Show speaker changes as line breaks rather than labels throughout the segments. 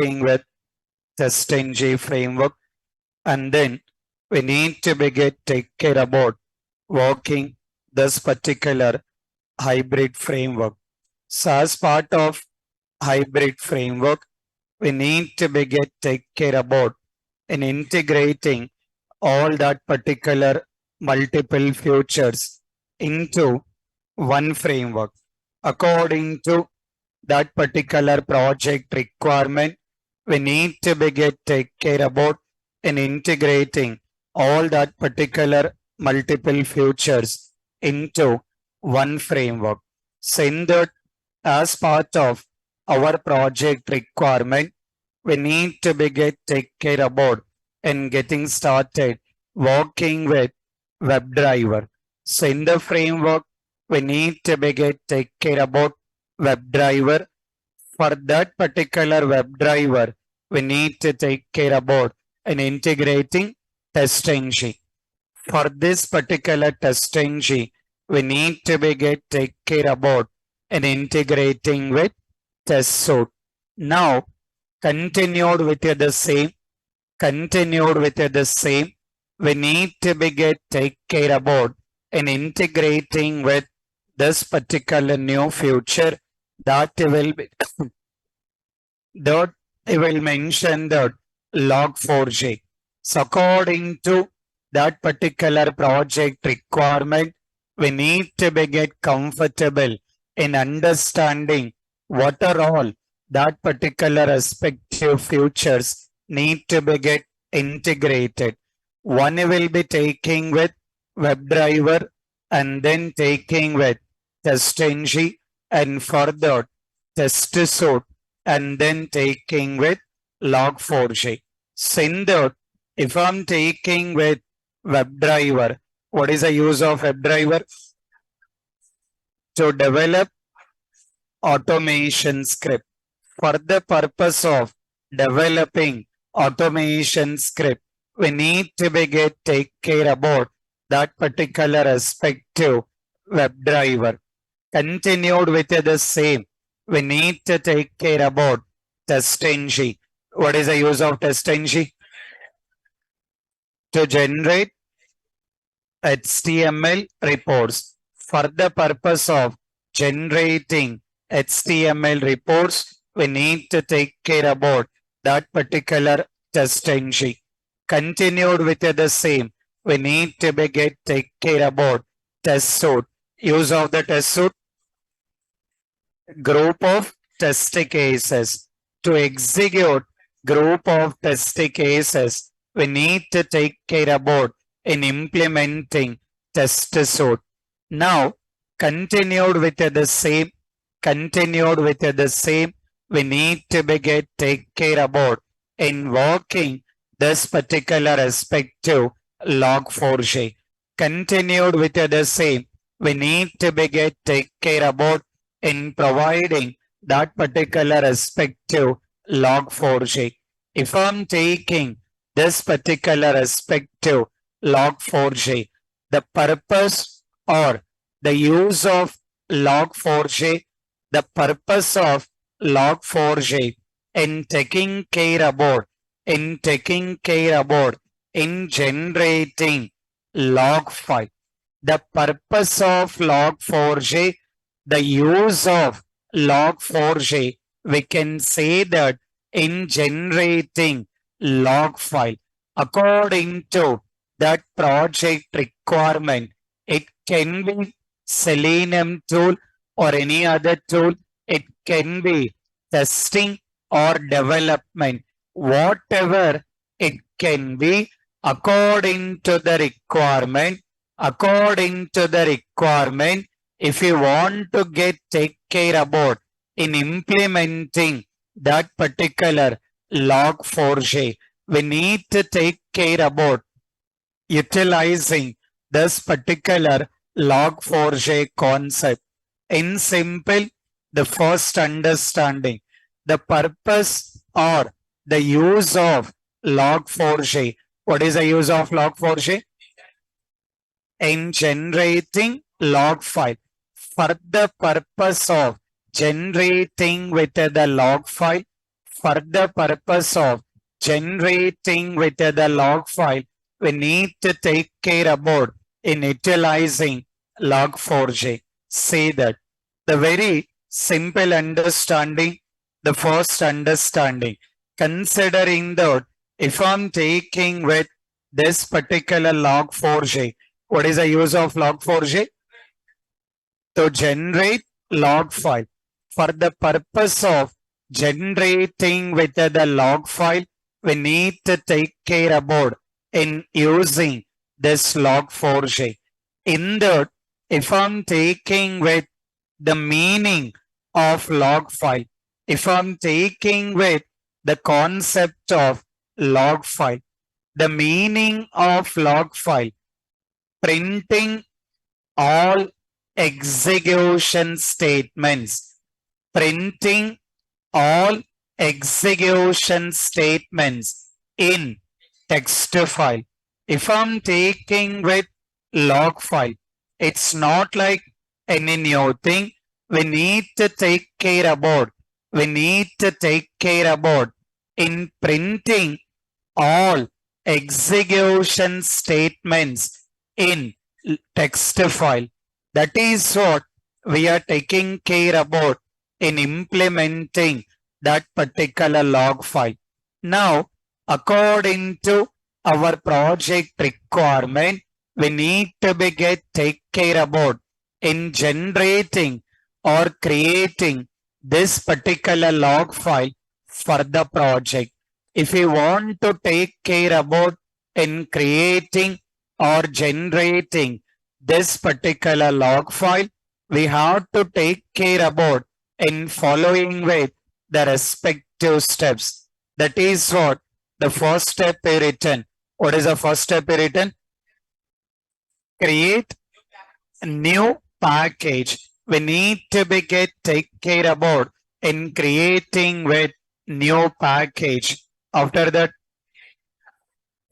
working with TestNG framework, and then we need to begin take care about working this particular hybrid framework. So as part of hybrid framework, we need to begin take care about in integrating all that particular multiple features into one framework according to that particular project requirement. We need to begin take care about in integrating all that particular multiple features into one framework. Since that as part of our project requirement, we need to begin take care about in getting started working with WebDriver. So in the framework, we need to begin take care about WebDriver. For that particular WebDriver, we need to take care about in integrating TestNG. For this particular TestNG, we need to begin take care about in integrating with TestSuite. Now, continued with the same, we need to begin take care about in integrating with this particular new feature that will be that I will mention that Log4j. So according to that particular project requirement, we need to begin comfortable in understanding what are all that particular respective features need to begin integrated. One will be taking with WebDriver and then taking with TestNG and further TestSuite and then taking with Log4j. Since that, if I'm taking with WebDriver, what is the use of WebDriver? To develop automation script. For the purpose of developing automation script, we need to begin take care about that particular respective WebDriver. Continued with the same, we need to take care about TestNG. What is the use of TestNG? To generate HTML reports. For the purpose of generating HTML reports, we need to take care about that particular TestNG. Continued with the same, we need to begin take care about TestSuite. Use of the TestSuite, group of test cases. To execute group of test cases, we need to take care about in implementing TestSuite. Now, continued with the same, we need to begin take care about in working this particular respective Log4j. Continued with the same, we need to begin take care about in providing that particular respective Log4j. If I'm taking this particular respective Log4j, the purpose or the use of Log4j, the purpose of Log4j in taking care about in generating log file. The purpose of Log4j, the use of Log4j, we can say that in generating log file according to that project requirement. It can be Selenium tool or any other tool. It can be testing or development, whatever it can be according to the requirement. If you want to take care about in implementing that particular Log4j, we need to take care about utilizing this particular Log4j concept. In simple, the first understanding, the purpose or the use of Log4j. What is the use of Log4j? In generating log file. For the purpose of generating with the log file, for the purpose of generating with the log file, we need to take care about in utilizing log4j. See that the very simple understanding, the first understanding, considering that if I'm taking with this particular log4j, what is the use of log4j? To generate log file. For the purpose of generating with the log file, we need to take care about in using this log4j. In that, if I'm taking with the meaning of log file, if I'm taking with the concept of log file, the meaning of log file, printing all execution statements, printing all execution statements in text file. If I'm taking with log file, it's not like any new thing. We need to take care about. We need to take care about in printing all execution statements in text file. That is what we are taking care about in implementing that particular log file. Now, according to our project requirement, we need to take care about in generating or creating this particular log file for the project. If we want to take care about in creating or generating this particular log file, we have to take care about in following with the respective steps. That is what the first step is written. What is the first step written? Create a new package. We need to take care about in creating with new package. After that,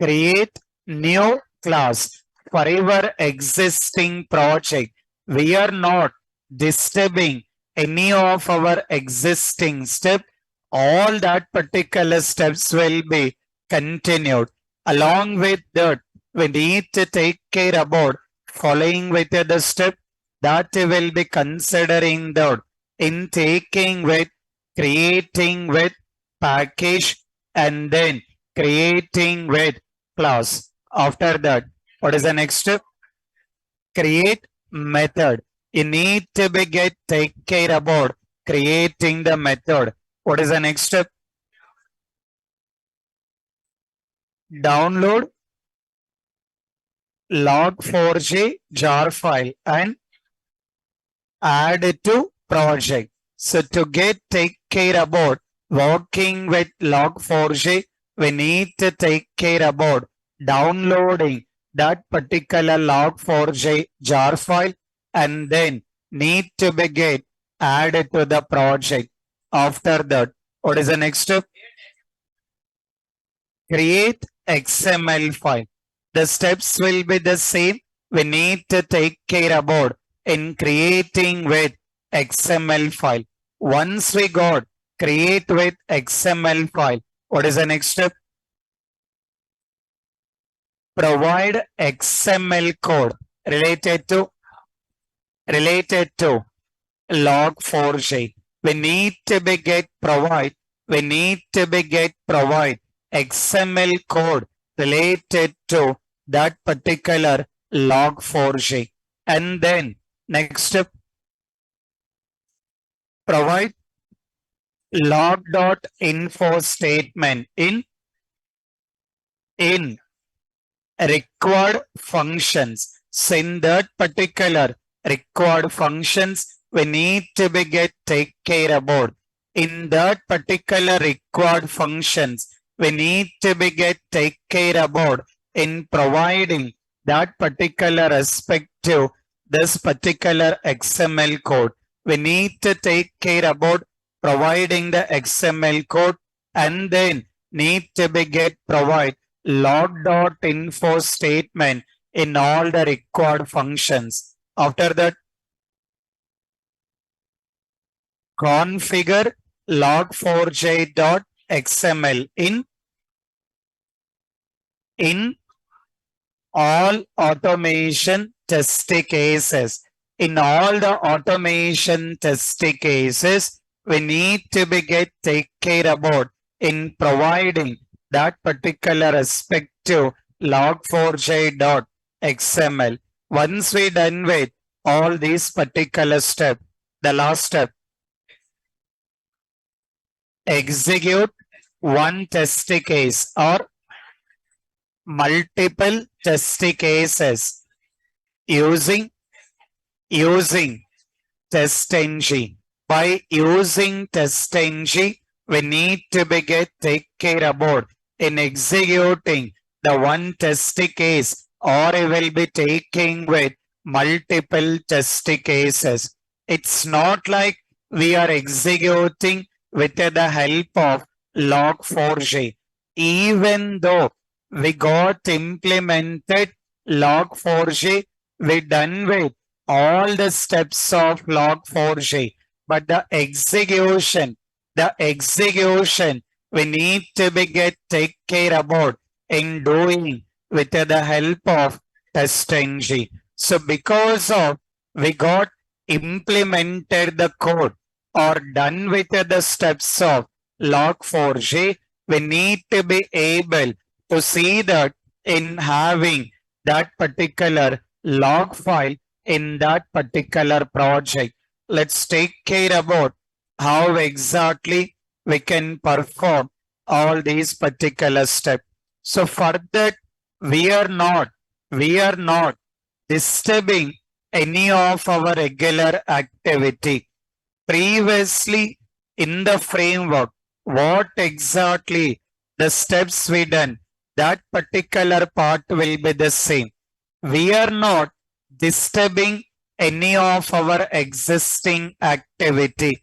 create new class for our existing project. We are not disturbing any of our existing step. All that particular steps will be continued. Along with that, we need to take care about following with the step that we will be considering that in taking with creating with package and then creating with class. After that, what is the next step? Create method. You need to take care about creating the method. What is the next step? Download log4j jar file and add it to project. So to take care about working with log4j, we need to take care about downloading that particular log4j jar file and then need to added to the project. After that, what is the next step? Create XML file. The steps will be the same. We need to take care about in creating with XML file. Once we got create with XML file, what is the next step? Provide XML code related to log4j. We need to provide XML code related to that particular log4j. And then next step, provide log.info statement in required functions. So in that particular required functions, we need to take care about. In that particular required functions, we need to take care about in providing that particular respective this particular XML code. We need to take care about providing the XML code and then need to provide log.info statement in all the required functions. After that, configure log4j XML in all automation test cases. In all the automation test cases, we need to be get take care about in providing that particular respective log4j.xml. Once we done with all these particular step, the last step, execute one test case or multiple test cases using TestNG. By using TestNG, we need to be get take care about in executing the one test case, or we will be taking with multiple test cases. It's not like we are executing with the help of Log4j. Even though we got implemented Log4j, we done with all the steps of Log4j, but the execution, we need to be get take care about in doing with the help of TestNG. So because of we got implemented the code or done with the steps of Log4j, we need to be able to see that in having that particular log file in that particular project. Let's take care about how exactly we can perform all these particular steps. So for that, we are not disturbing any of our regular activity. Previously in the framework, what exactly the steps we done, that particular part will be the same. We are not disturbing any of our existing activity.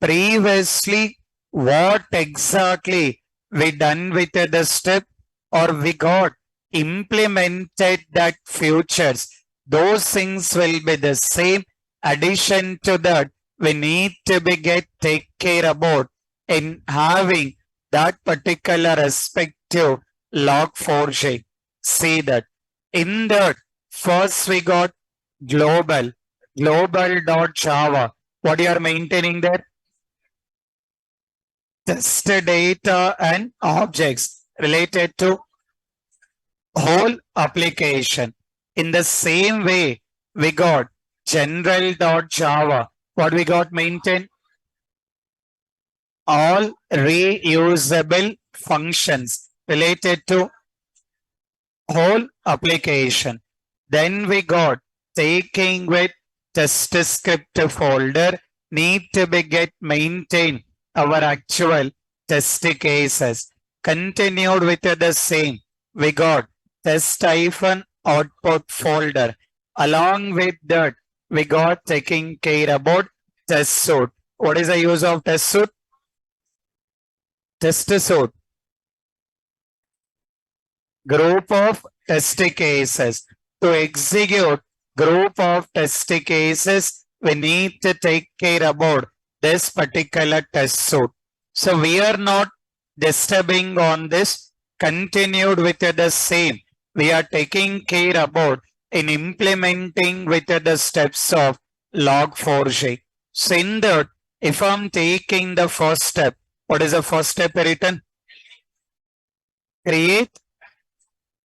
Previously, what exactly we done with the step or we got implemented that futures, those things will be the same. Addition to that, we need to be get take care about in having that particular respective log4j. See that in that first we got global.java. What you are maintaining there? Test data and objects related to whole application. In the same way, we got general.java. What we got maintain? All reusable functions related to whole application. Then we got taking with test script folder need to be get maintain our actual test cases. Continued with the same. We got test-output folder. Along with that, we got taking care about test suite. What is the use of test suite? Test suite. Group of test cases. To execute group of test cases, we need to take care about this particular test suite. So we are not disturbing on this. Continued with the same. We are taking care about in implementing with the steps of log4j. So in that, if I'm taking the first step, what is the first step written? Create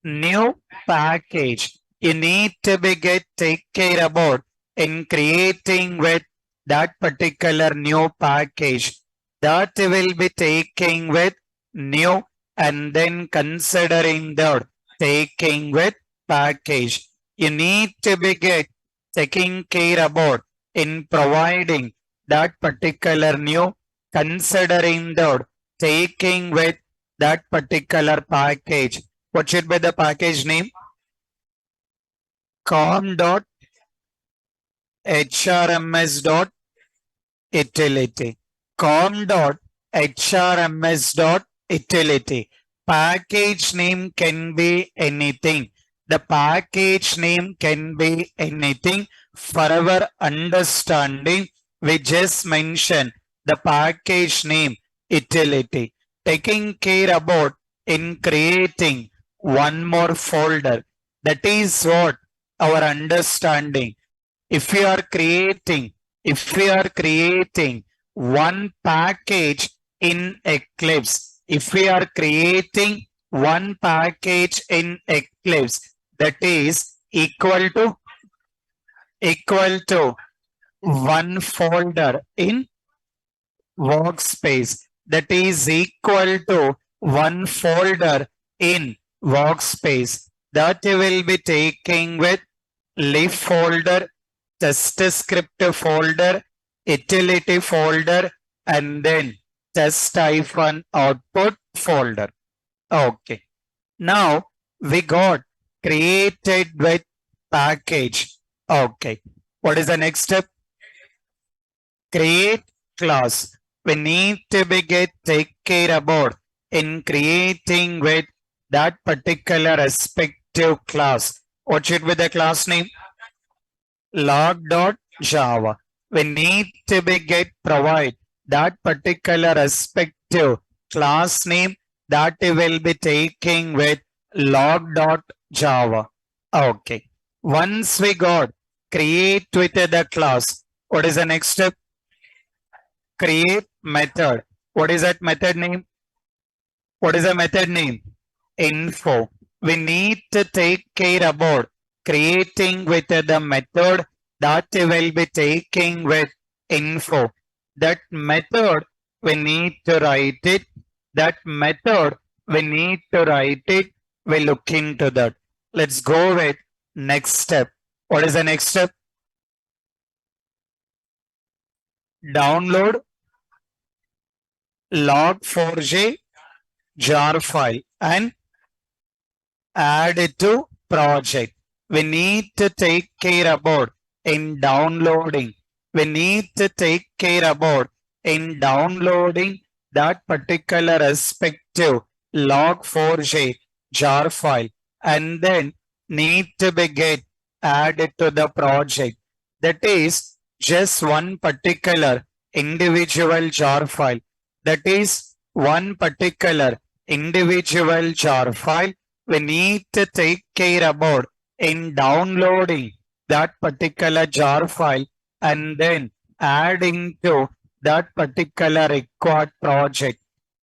new package. You need to be get take care about in creating with that particular new package. That will be taking with new and then considering that taking with package. You need to be get taking care about in providing that particular new, considering that taking with that particular package. What should be the package name? com.hrms.utility. com.hrms.utility. Package name can be anything. The package name can be anything. For our understanding, we just mention the package name utility. taking care about in creating one more folder. That is what our understanding. If we are creating, if we are creating one package in Eclipse, if we are creating one package in Eclipse, that is equal to one folder in workspace, that is equal to one folder in workspace, that you will be taking with lib folder, test script folder, utility folder, and then test-output folder. Okay. Now we got created with package. Okay. What is the next step? Create class. We need to take care about in creating with that particular respective class. What should be the class name? Log.java. We need to provide that particular respective class name that we will be taking with log.java. Okay. Once we got create with the class, what is the next step? Create method. What is that method name? What is the method name? Info. We need to take care about creating with the method that we will be taking with info. That method we need to write it. That method we need to write it. We look into that. Let's go with next step. What is the next step? Download Log4j jar file and add it to project. We need to take care about in downloading. We need to take care about in downloading that particular respective log4j jar file and then need to get added to the project. That is just one particular individual jar file. That is one particular individual jar file we need to take care about in downloading that particular jar file and then adding to that particular required project.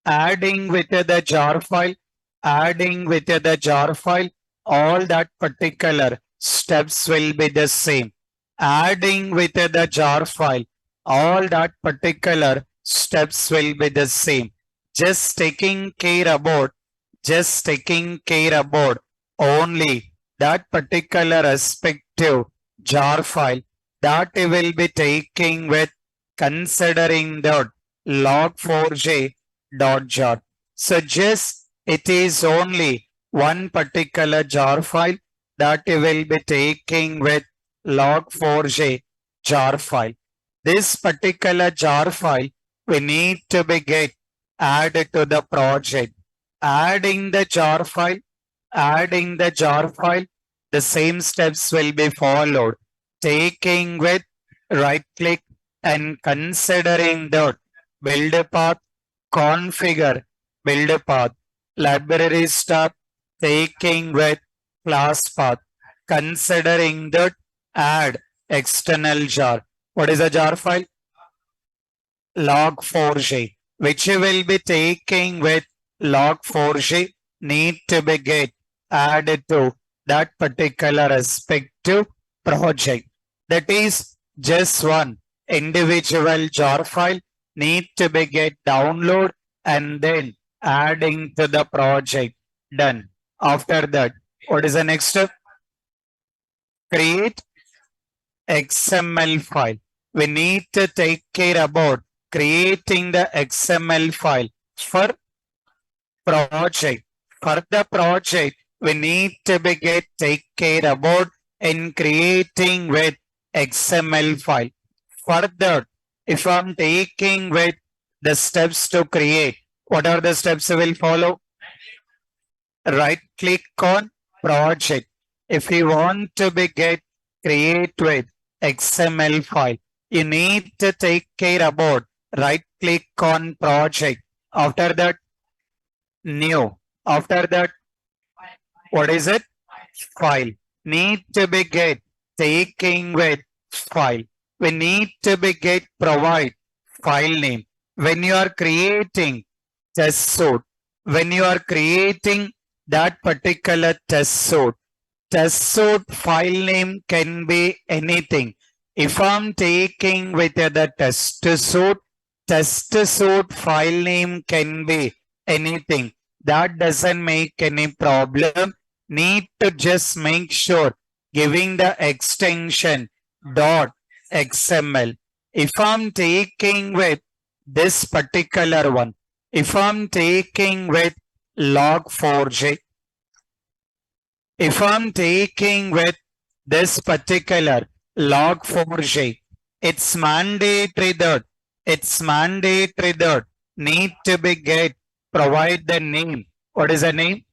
Adding with the jar file, adding with the jar file, all that particular steps will be the same. Adding with the jar file, all that particular steps will be the same. Just taking care about only that particular respective jar file that we will be taking with considering the log4j.jar. So just it is only one particular jar file that we will be taking with log4j jar file. This particular jar file we need to get added to the project. Adding the jar file, the same steps will be followed. Taking with right click and considering the build path, configure build path, library tab, taking with class path, considering that add external jar. What is a jar file? Log4j, which you will be taking with log4j need to be get added to that particular respective project. That is just one individual jar file need to be get download and then adding to the project. Done. After that, what is the next step? Create XML file. We need to take care about creating the XML file for project. For the project, we need to take care about in creating with XML file. Further, if I'm taking with the steps to create, what are the steps we will follow? Right click on project. If you want to create with XML file, you need to take care about right click on project. After that, new. After that, what is it? File. Need to be get taking with file. We need to be get provide file name. When you are creating test suite, when you are creating that particular test suite file name can be anything. If I'm taking with the test suite file name can be anything. That doesn't make any problem. Need to just make sure giving the extension dot XML. If I'm taking with this particular one, if I'm taking with log4j, if I'm taking with this particular log4j, it's mandatory that need to be get provide the name. What is the name?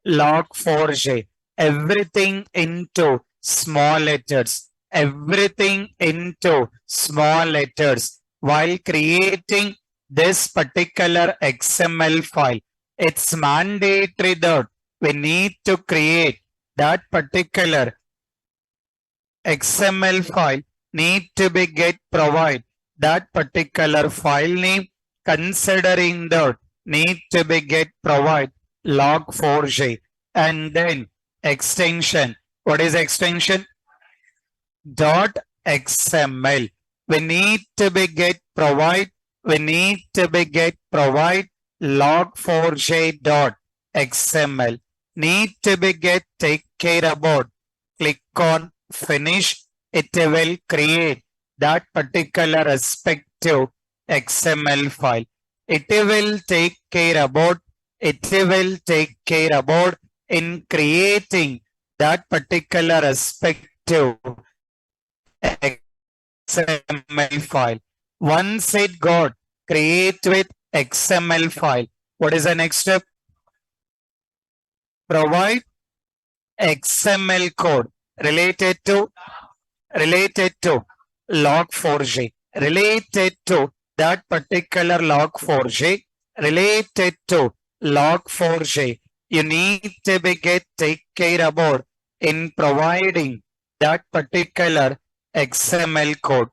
Log4j. Everything into small letters. Everything into small letters. While creating this particular XML file, it's mandatory that we need to create that particular XML file need to be get provide that particular file name considering that need to be get provide log4j and then extension. What is extension? Dot XML. We need to be get provide. We need to be get provide log4j dot XML. Need to be get take care about. Click on finish. It will create that particular respective XML file. It will take care about. It will take care about in creating that particular respective XML file. Once it got create with XML file, what is the next step? Provide XML code related to log4j, related to that particular log4j, related to log4j. You need to be get take care about in providing that particular XML code.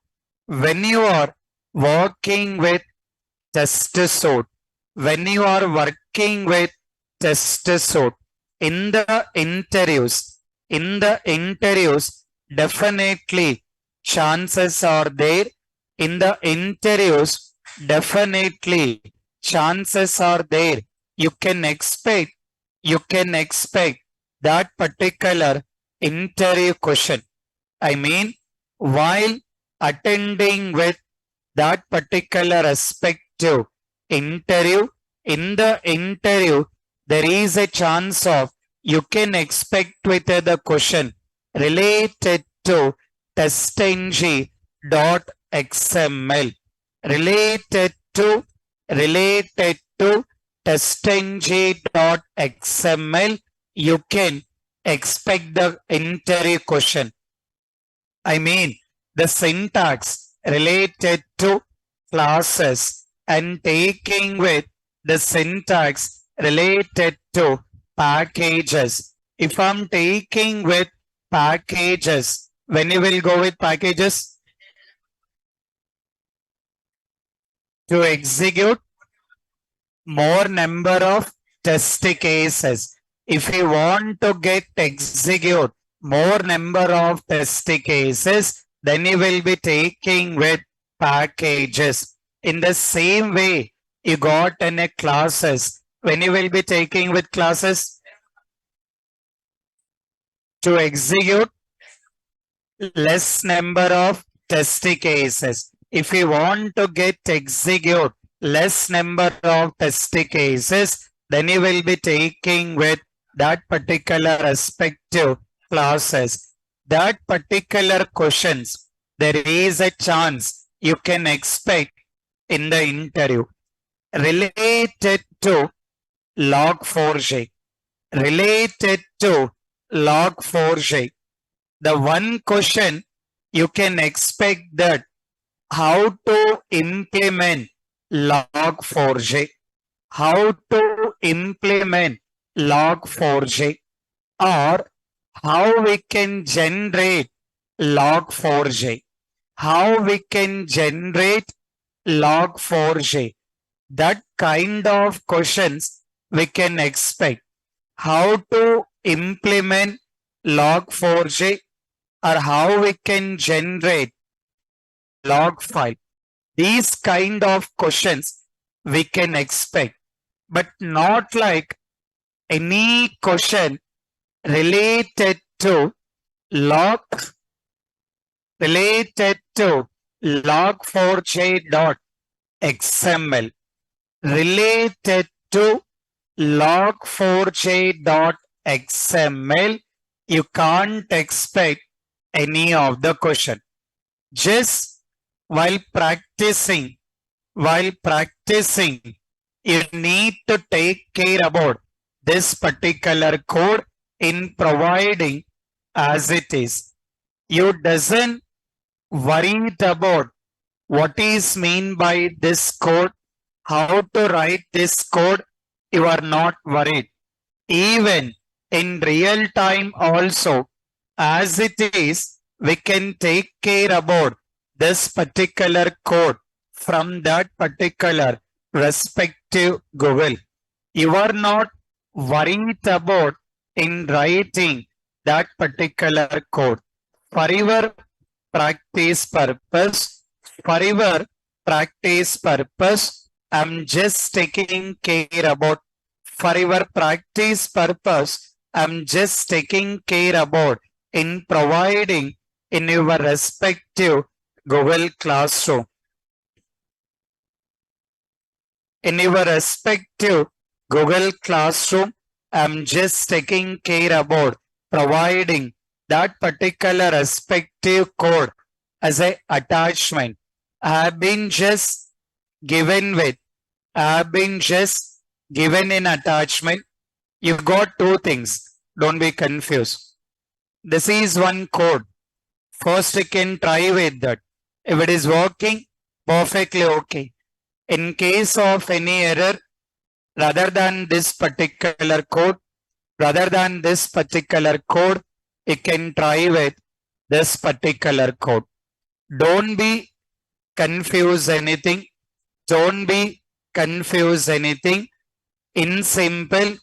When you are working with test suite, when you are working with test suite in the interviews, definitely chances are there. In the interviews, definitely chances are there. You can expect that particular interview question. I mean, while attending with that particular respective interview, in the interview, there is a chance of you can expect with the question related to TestNG dot XML, related to TestNG dot XML, you can expect the interview question. I mean, the syntax related to classes and taking with the syntax related to packages. If I'm taking with packages, when you will go with packages? To execute more number of test cases. If you want to get execute more number of test cases, then you will be taking with packages. In the same way, you got in a classes. When you will be taking with classes? To execute less number of test cases. If you want to get execute less number of test cases, then you will be taking with that particular respective classes. That particular questions, there is a chance you can expect in the interview related to log4j, related to log4j. The one question you can expect that how to implement log4j, how to implement Log4j, or how we can generate Log4j, how we can generate Log4j. That kind of questions we can expect. How to implement Log4j, or how we can generate log file. These kind of questions we can expect, but not like any question related to log log4j.xml, related to log4j.xml. You can't expect any of the question. Just while practicing, you need to take care about this particular code in providing as it is. You doesn't worry about what is mean by this code, how to write this code. You are not worried. Even in real time also, as it is, we can take care about this particular code from that particular respective Google. You are not worried about in writing that particular code. For your practice purpose, I'm just taking care about, for your practice purpose, I'm just taking care about in providing in your respective Google Classroom. In your respective Google Classroom, I'm just taking care about providing that particular respective code as a attachment. I have been just given in attachment. You've got two things. Don't be confused. This is one code. First, you can try with that. If it is working, perfectly okay. In case of any error, rather than this particular code, you can try with this particular code. Don't be confused anything. In simple,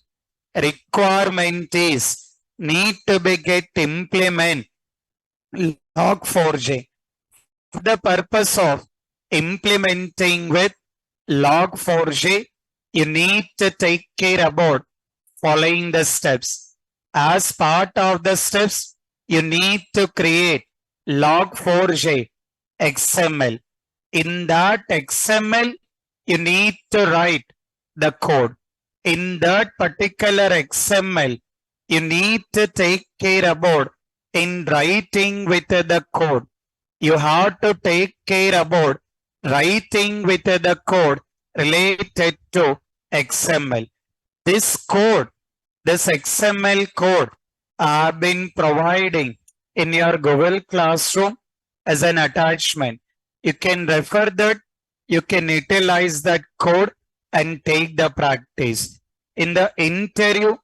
requirement is need to be get implement Log4j. For the purpose of implementing with Log4j, you need to take care about following the steps. As part of the steps, you need to create Log4j XML. In that XML, you need to write the code. In that particular XML, you need to take care about in writing with the code. You have to take care about writing with the code related to XML. This XML code I have been providing in your Google Classroom as an attachment. You can refer that, you can utilize that code and take the practice. In the interview,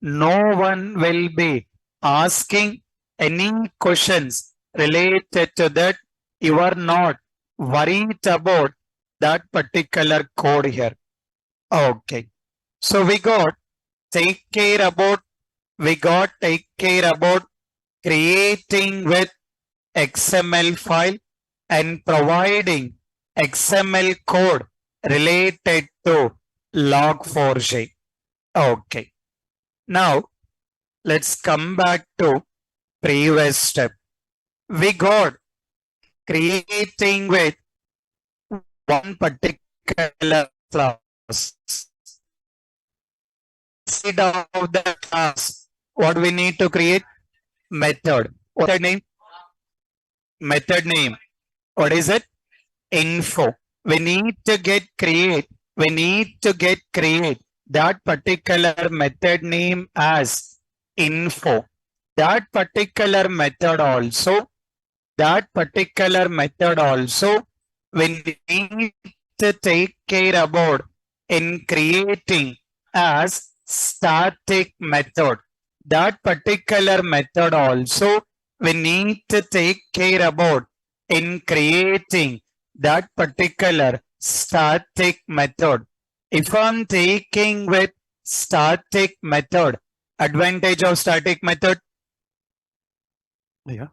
no one will be asking any questions related to that. You are not worried about that particular code here. Okay. So we got take care about creating with XML file and providing XML code related to Log4j. Okay. Now let's come back to previous step. We got creating with one particular class. Instead of the class, what we need to create? Method. What's the name? Method name. What is it? Info. We need to get create that particular method name as info. That particular method also, we need to take care about in creating as static method. That particular method also we need to take care about in creating that particular static method. If I'm taking with static method, advantage of static method, yeah,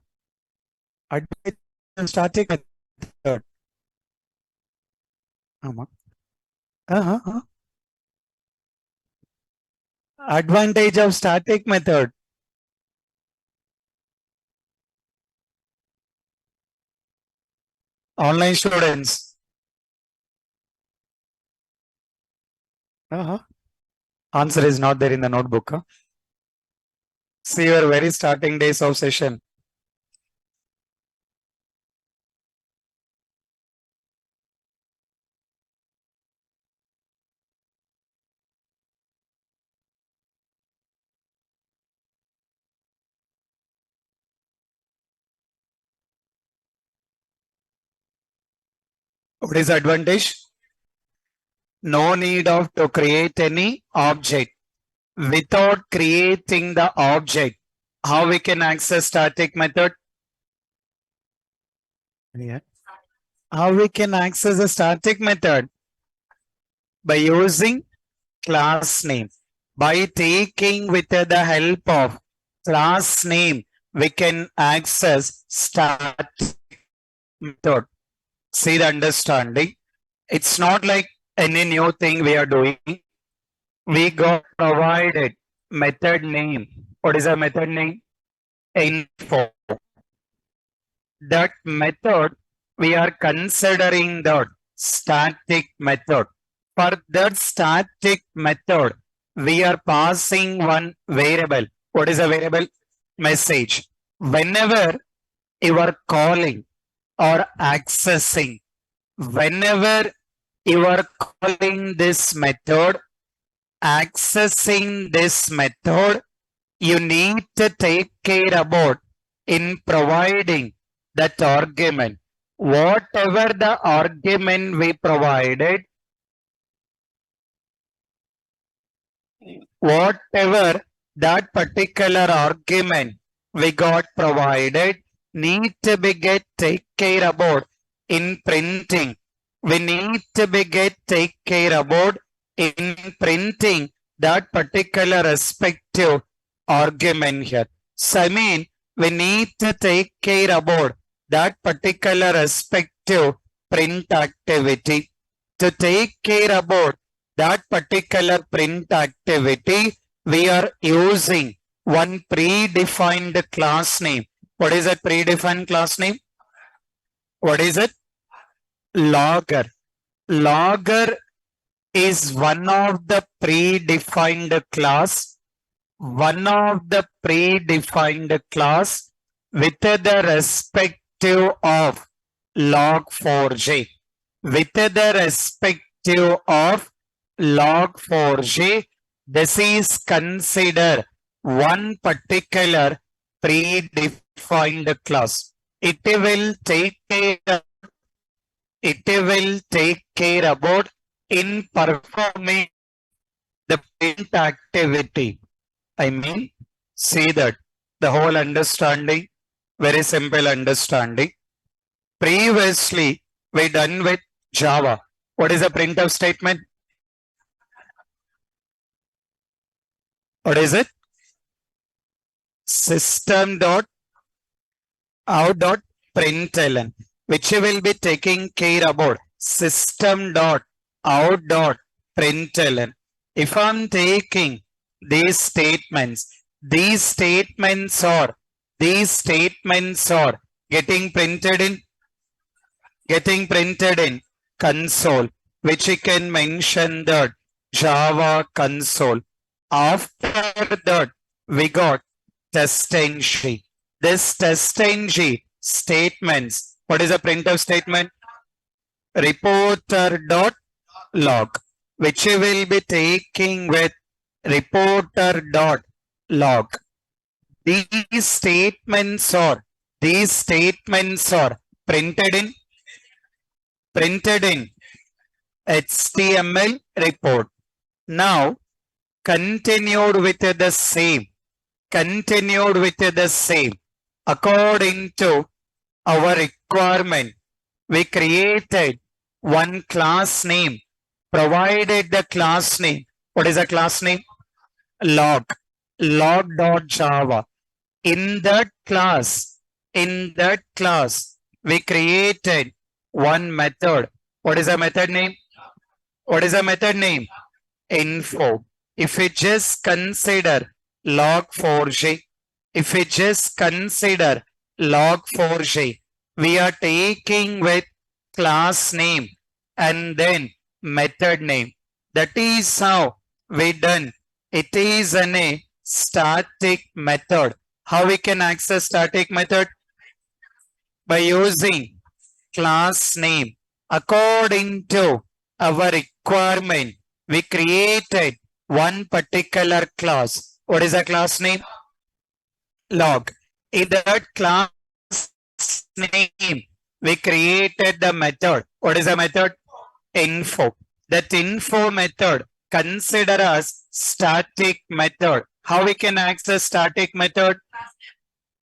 advantage of static method. ஆமா. Advantage of static method. Online students. Answer is not there in the notebook. See your very starting days of session. What is advantage? No need of to create any object. Without creating the object, how we can access static method? Yeah. How we can access the static method? By using class name. By taking with the help of class name, we can access static method. See the understanding? It's not like any new thing we are doing. We got provided method name. What is the method name? Info. That method, we are considering the static method. For that static method, we are passing one variable. What is a variable? Message. Whenever you are calling or accessing, whenever you are calling this method, accessing this method, you need to take care about in providing that argument. Whatever the argument we provided, whatever that particular argument we got provided, need to be get take care about in printing. We need to be get take care about in printing that particular respective argument here. So I mean, we need to take care about that particular respective print activity. To take care about that particular print activity, we are using one predefined class name. What is that predefined class name? What is it? Logger. Logger is one of the predefined class, one of the predefined class with the respective of log4j. With the respective of log4j, this is considered one particular predefined class. It will take care about in performing the print activity. I mean, see that the whole understanding, very simple understanding. Previously, we done with Java. What is a printf statement? What is it? System.out.println, which will be taking care about system.out.println. If I'm taking these statements are getting printed in console, which you can mention that Java console. After that, we got TestNG. This TestNG statements, what is a printf statement? Reporter.log, which you will be taking with reporter.log. These statements are printed in HTML report. Now, continued with the same. According to our requirement, we created one class name, provided the class name. What is the class name? Log.java. In that class, we created one method. What is the method name? Info. If we just consider log4j, we are taking with class name and then method name. That is how we done. It is a static method. How we can access static method? By using class name. According to our requirement, we created one particular class. What is the class name? Log. In that class name, we created the method. What is the method? Info. That info method consider as static method. How we can access static method?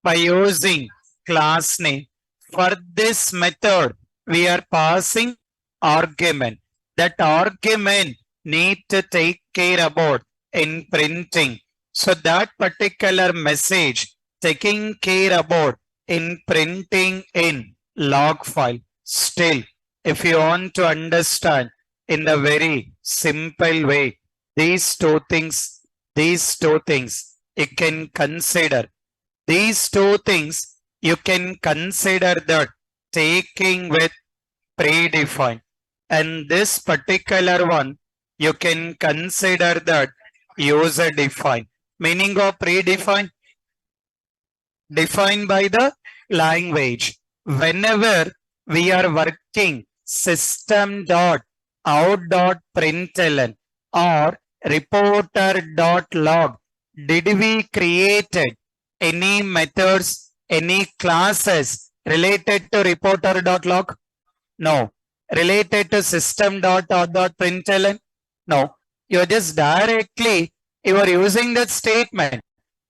By using class name. For this method, we are passing argument. That argument need to take care about in printing. So that particular message taking care about in printing in log file. Still, if you want to understand in the very simple way, these two things you can consider. These two things you can consider that taking with predefined, and this particular one you can consider that user defined. Meaning of predefined? Defined by the language. Whenever we are working system.out.println or reporter.log, did we created any methods, any classes related to reporter.log? No. Related to system.out.println? No. You are just directly, you are using that statement.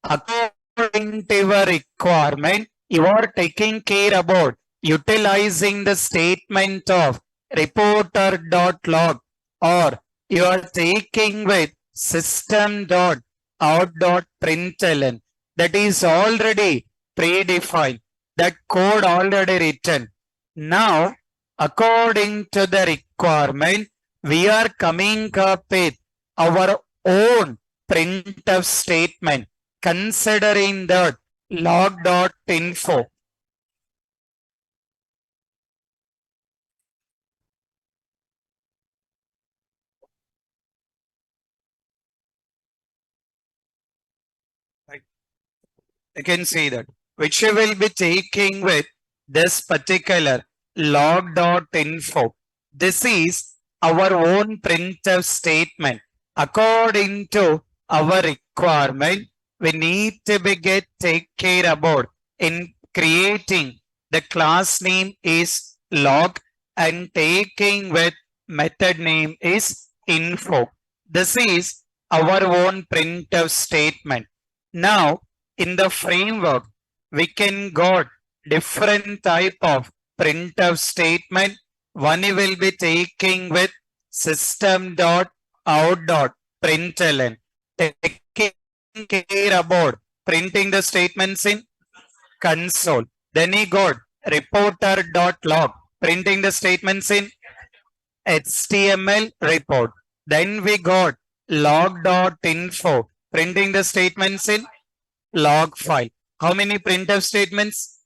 According to your requirement, you are taking care about utilizing the statement of reporter.log, or you are taking with system.out.println. That is already predefined. That code already written. Now, according to the requirement, we are coming up with our own printf statement, considering that log.info. You can see that, which we will be taking with this particular log.info. This is our own printf statement. According to our requirement, we need to be take care about in creating the class name is log and taking with method name is info. This is our own printf statement. Now, in the framework, we can got different type of printf statement. One will be taking with system.out.println, taking care about printing the statements in console. Then he got reporter.log, printing the statements in HTML report. Then we got log.info, printing the statements in log file. How many printf statements?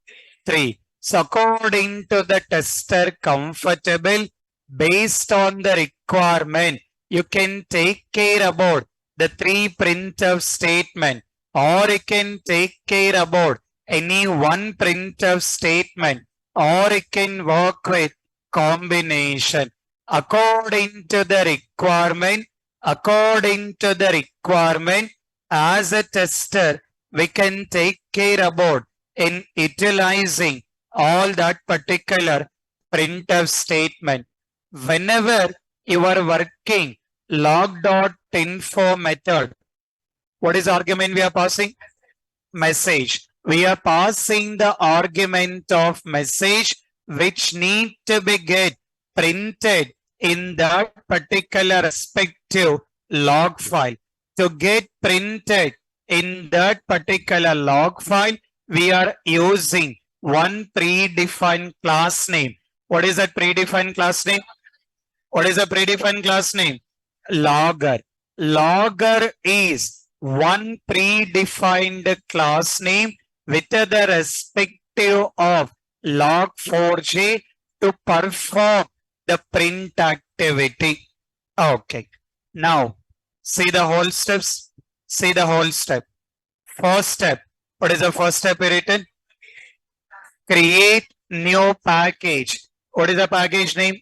3. So according to the tester comfortable, based on the requirement, you can take care about the 3 printf statement, or you can take care about any one printf statement, or you can work with combination. According to the requirement, as a tester, we can take care about in utilizing all that particular printf statement. Whenever you are working log.info method. What is argument we are passing? Message. We are passing the argument of message which need to be get printed in that particular respective log file. To get printed in that particular log file, we are using one predefined class name. What is that predefined class name? What is the predefined class name? Logger. Logger is one predefined class name with the respective of log4j to perform the print activity. Okay. Now, see the whole steps. See the whole step. First step. What is the first step written? Create new package. What is the package name?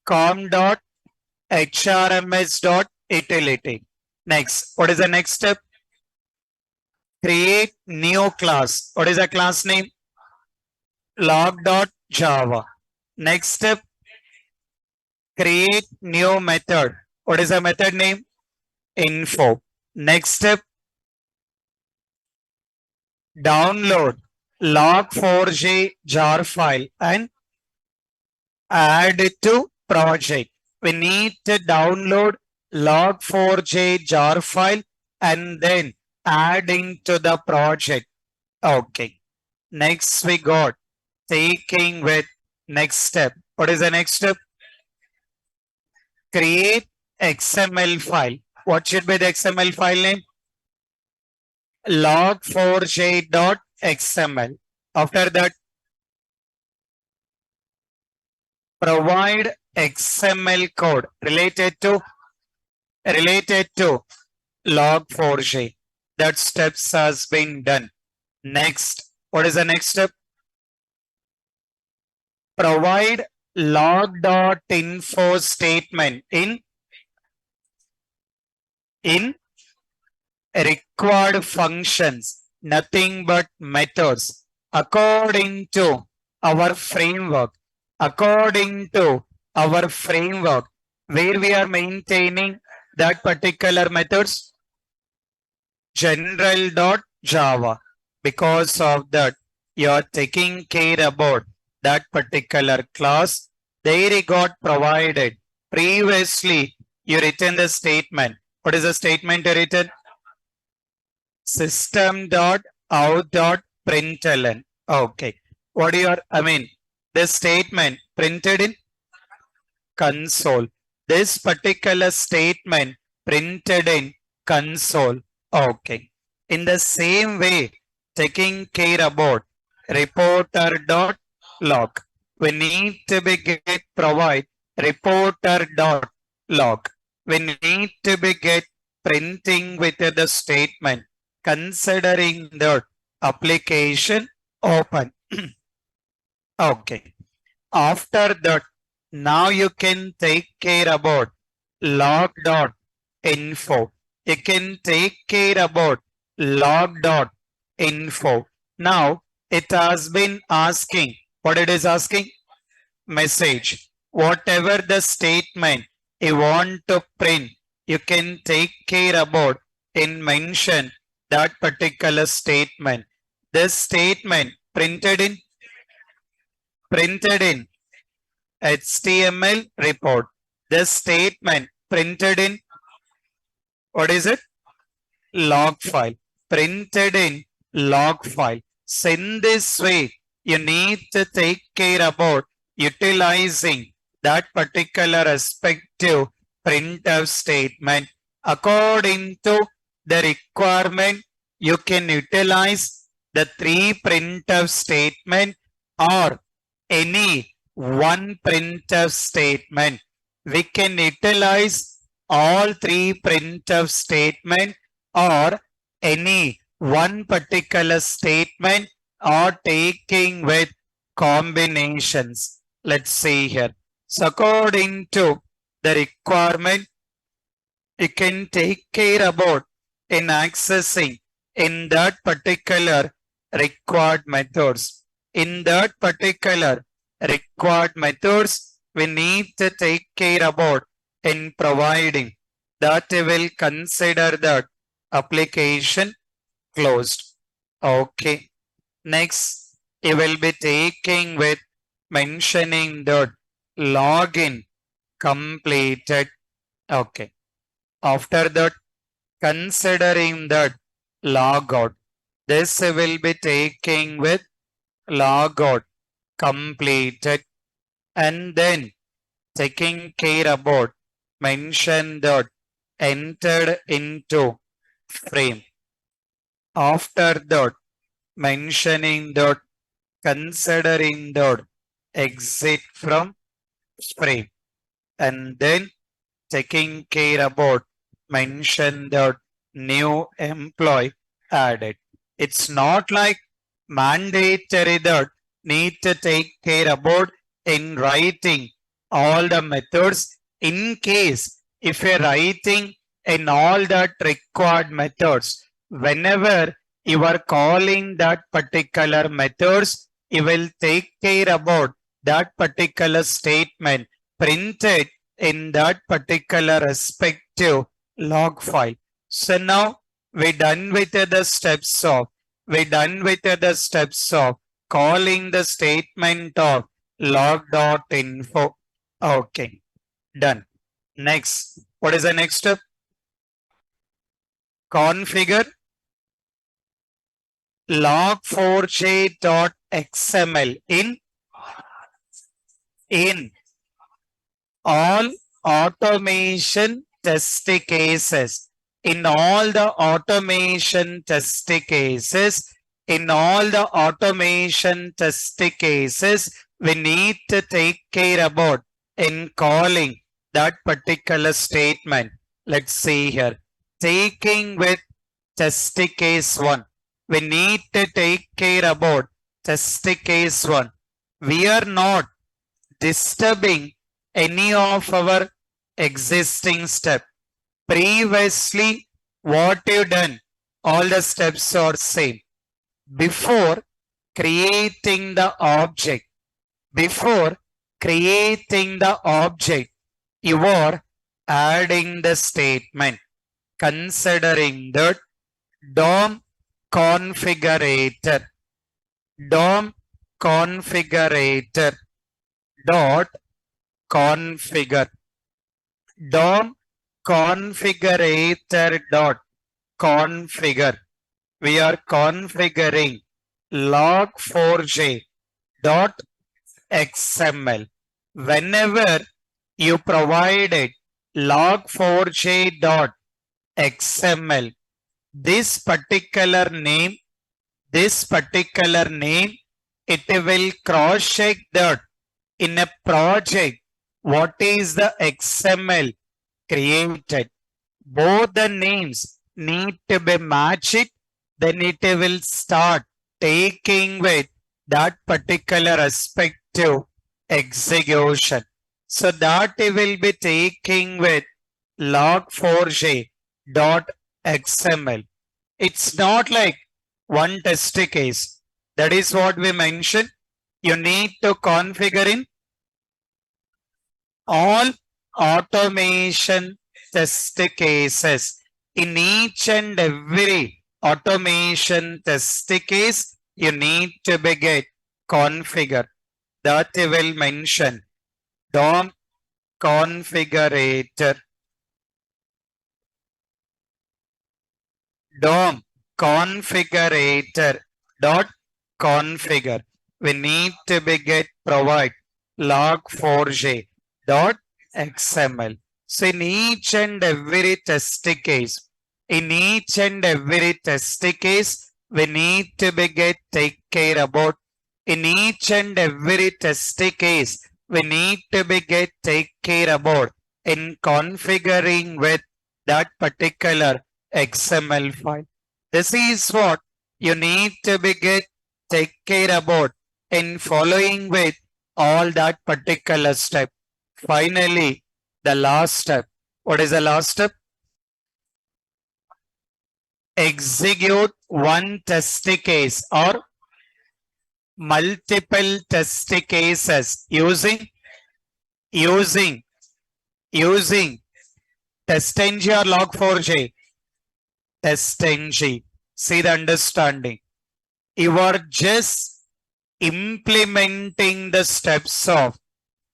com.hrms.utility. Next, what is the next step? Create new class. What is the class name? Log.java. Next step, create new method. What is the method name? Info. Next step, download log4j jar file and add it to project. We need to download log4j jar file and then add into the project. Okay. Next we got taking with next step. What is the next step? Create XML file. What should be the XML file name? log4j.xml. After that, provide XML code related to log4j. That steps has been done. Next, what is the next step? Provide log.info statement in required functions, nothing but methods according to our framework. According to our framework, where we are maintaining that particular methods, general.java. Because of that, you are taking care about that particular class. There got provided. Previously, you written the statement. What is the statement written? System.out.println. Okay. What do you are, this statement printed in console. This particular statement printed in console. Okay. In the same way, taking care about reporter.log. We need to be get provide reporter.log. We need to be get printing with the statement considering the application open. Okay. After that, now you can take care about log.info. You can take care about log.info. Now it has been asking, what it is asking? Message. Whatever the statement you want to print, you can take care about in mention that particular statement. This statement printed in HTML report. This statement printed in, what is it? Log file. Printed in log file. So in this way, you need to take care about utilizing that particular respective printf statement. According to the requirement, you can utilize the 3 printf statement or any one printf statement. We can utilize all 3 printf statement or any one particular statement or taking with combinations. Let's see here. So according to the requirement, you can take care about in accessing in that particular required methods. In that particular required methods, we need to take care about in providing that will consider that application closed. Okay. Next, you will be taking with mentioning that login completed. Okay. After that, considering that logout, this will be taking with logout completed, and then taking care about mention that entered into frame. After that, mentioning that considering that exit from frame, and then taking care about mention that new employee added. It's not like mandatory that need to take care about in writing all the methods. In case if you're writing in all that required methods, whenever you are calling that particular methods, you will take care about that particular statement printed in that particular respective log file. So now we're done with the steps of calling the statement of log.info. Okay, done. Next, what is the next step? Configure log4j.xml in all automation test cases. In all the automation test cases, we need to take care about in calling that particular statement. Let's see here. Taking with test case 1. We need to take care about test case 1. We are not disturbing any of our existing step. Previously, what you done, all the steps are same. Before creating the object, you are adding the statement considering that DOM configurator dot configure DOM configurator dot configure. We are configuring log4j dot xml. Whenever you provided log4j dot xml, this particular name, it will cross check that in a project what is the XML created. Both the names need to be matched, then it will start taking with that particular respective execution. So that it will be taking with log4j dot xml. It's not like one test case. That is what we mentioned. You need to configure in all automation test cases. In each and every automation test case, you need to begin configure. That will mention DOM configurator. DOM configurator dot configure. We need to begin provide log4j dot xml. So in each and every test case, we need to begin take care about. In each and every test case, we need to begin take care about in configuring with that particular XML file. This is what you need to begin take care about in following with all that particular step. Finally, the last step. What is the last step? Execute one test case or multiple test cases using using TestNG or Log4j? TestNG. See the understanding. You are just implementing the steps of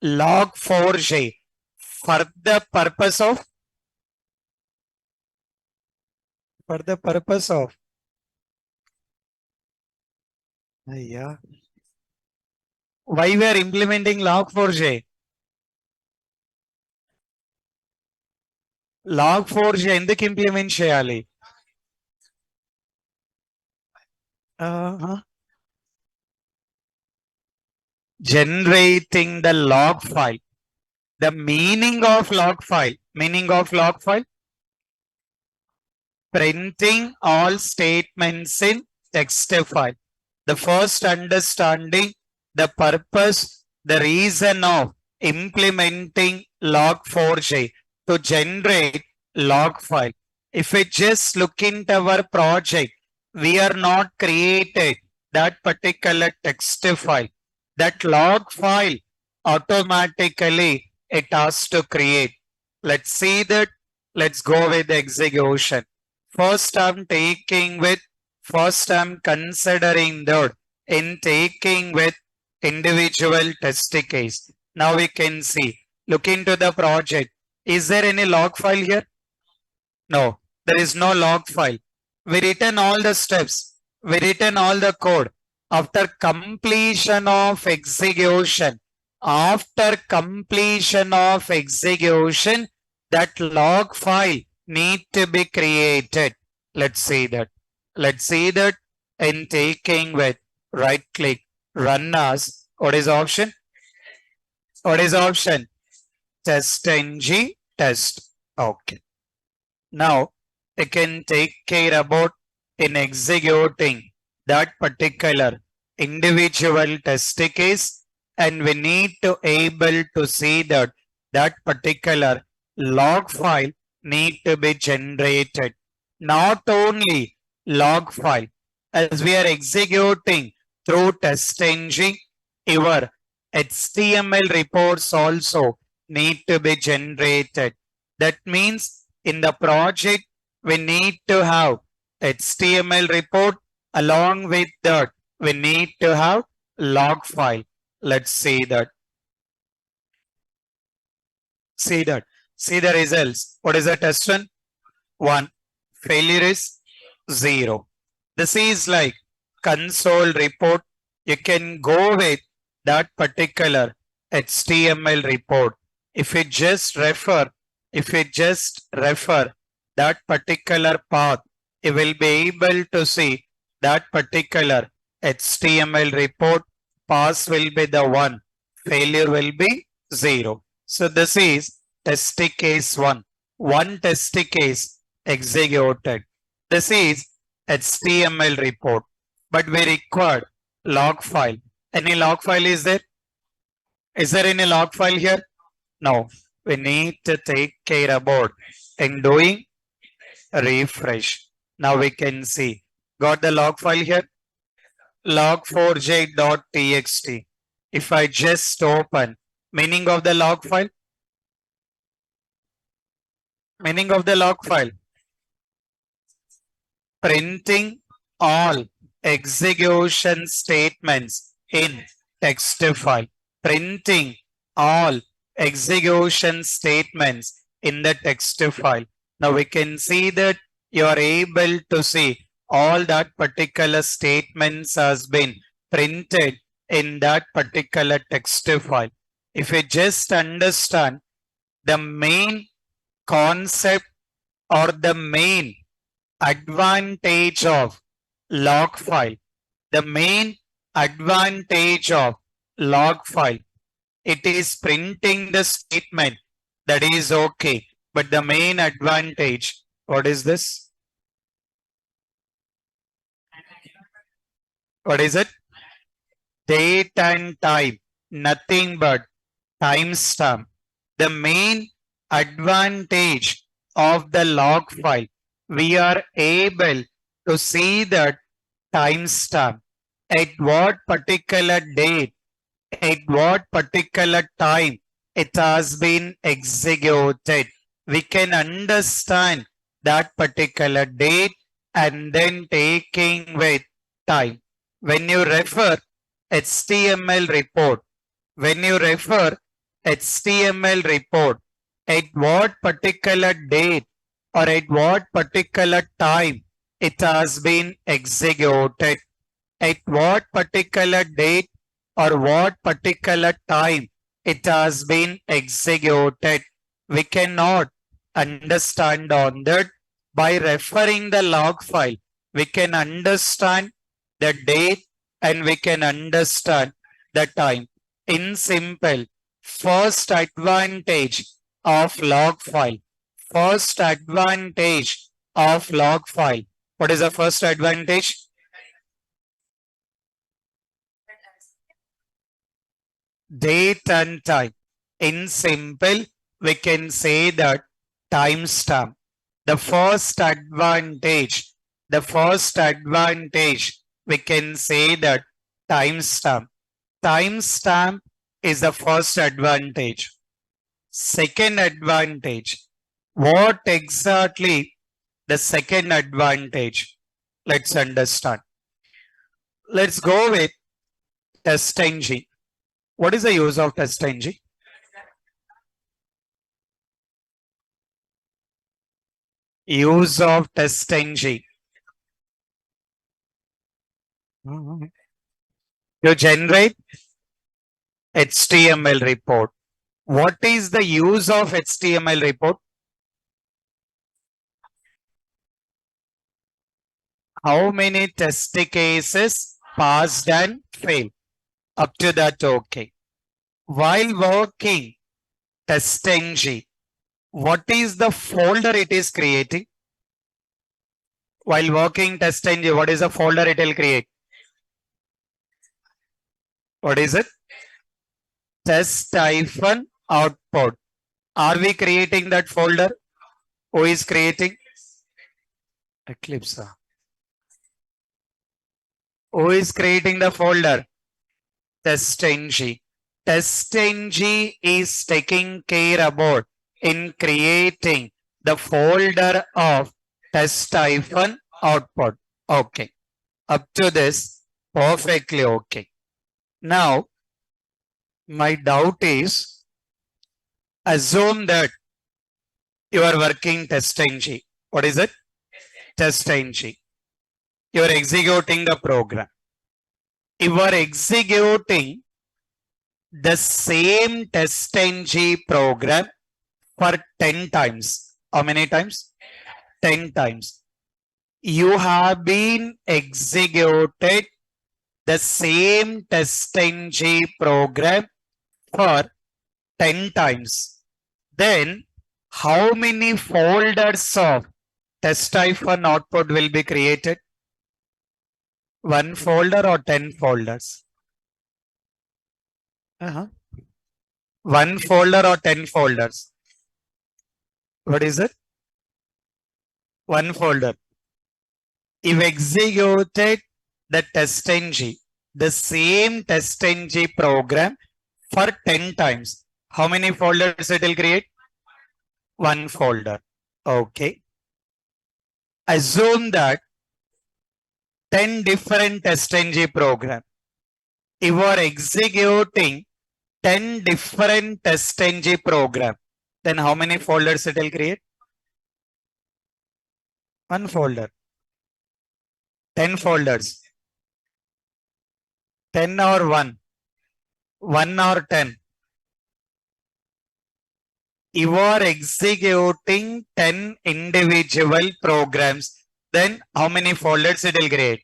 Log4j for the purpose of yeah. Why we are implementing Log4j? Log4j ఎందుకు implement చేయాలి? Generating the log file. The meaning of log file. Printing all statements in text file. The first understanding the purpose, the reason of implementing log4j to generate log file. If we just look into our project, we are not created that particular text file. That log file automatically it has to create. Let's see that. Let's go with the execution. First I'm considering that in taking with individual test case. Now we can see, look into the project. Is there any log file here? No, there is no log file. We written all the steps. We written all the code. After completion of execution, that log file need to be created. Let's see that. In taking with right click, run as, what is option? TestNG test. Okay. Now you can take care about in executing that particular individual test case, and we need to able to see that that particular log file need to be generated. Not only log file, as we are executing through TestNG, your HTML reports also need to be generated. That means in the project, we need to have HTML report. Along with that, we need to have log file. Let's see that. See the results. What is the test one? 1. Failure is 0. This is like console report. You can go with that particular HTML report. If you just refer that particular path, you will be able to see that particular HTML report. Pass will be the 1, failure will be 0. So this is test case 1. One test case executed. This is HTML report, but we required log file. Any log file is there? Is there any log file here? No. We need to take care about in doing refresh. Now we can see. Got the log file here? Log4j.txt. If I just open, meaning of the log file? Printing all execution statements in text file. Printing all execution statements in the text file. Now we can see that you are able to see all that particular statements has been printed in that particular text file. If you just understand the main concept or the main advantage of log file, it is printing the statement, that is okay. But the main advantage, what is this? What is it? Date and time, nothing but timestamp. The main advantage of the log file, we are able to see that timestamp, at what particular date, at what particular time it has been executed. We can understand that particular date and then taking with time. When you refer HTML report, when you refer HTML report, at what particular date or at what particular time it has been executed, at what particular date or what particular time it has been executed. We cannot understand on that by referring the log file. We can understand the date and we can understand the time. In simple, first advantage of log file. First advantage of log file. What is the first advantage? Date and time. In simple, we can say that timestamp. The first advantage, we can say that timestamp. Timestamp is the first advantage. Second advantage. What exactly the second advantage? Let's understand. Let's go with TestNG. What is the use of TestNG? Use of TestNG. You generate HTML report. What is the use of HTML report? How many test cases passed and failed? Up to that, okay. While working TestNG, what is the folder it is creating? While working TestNG, what is the folder it will create? What is it? Test-output. Are we creating that folder? Who is creating? Eclipse. Who is creating the folder? TestNG. TestNG is taking care about in creating the folder of test-output. Okay. Up to this, perfectly okay. Now, my doubt is, assume that you are working TestNG. What is it? TestNG. You are executing the program. You are executing the same TestNG program for 10 times. How many times? 10 times. You have been executed the same TestNG program for 10 times. Then how many folders of test-output will be created? One folder or 10 folders? One folder or 10 folders? What is it? One folder. If executed the TestNG, the same TestNG program for 10 times, how many folders it will create? One folder. Okay. Assume that 10 different TestNG program. If you are executing 10 different TestNG program, then how many folders it will create? One folder. 10 folders. 10 or 1? 1 or 10? You are executing 10 individual programs, then how many folders it will create?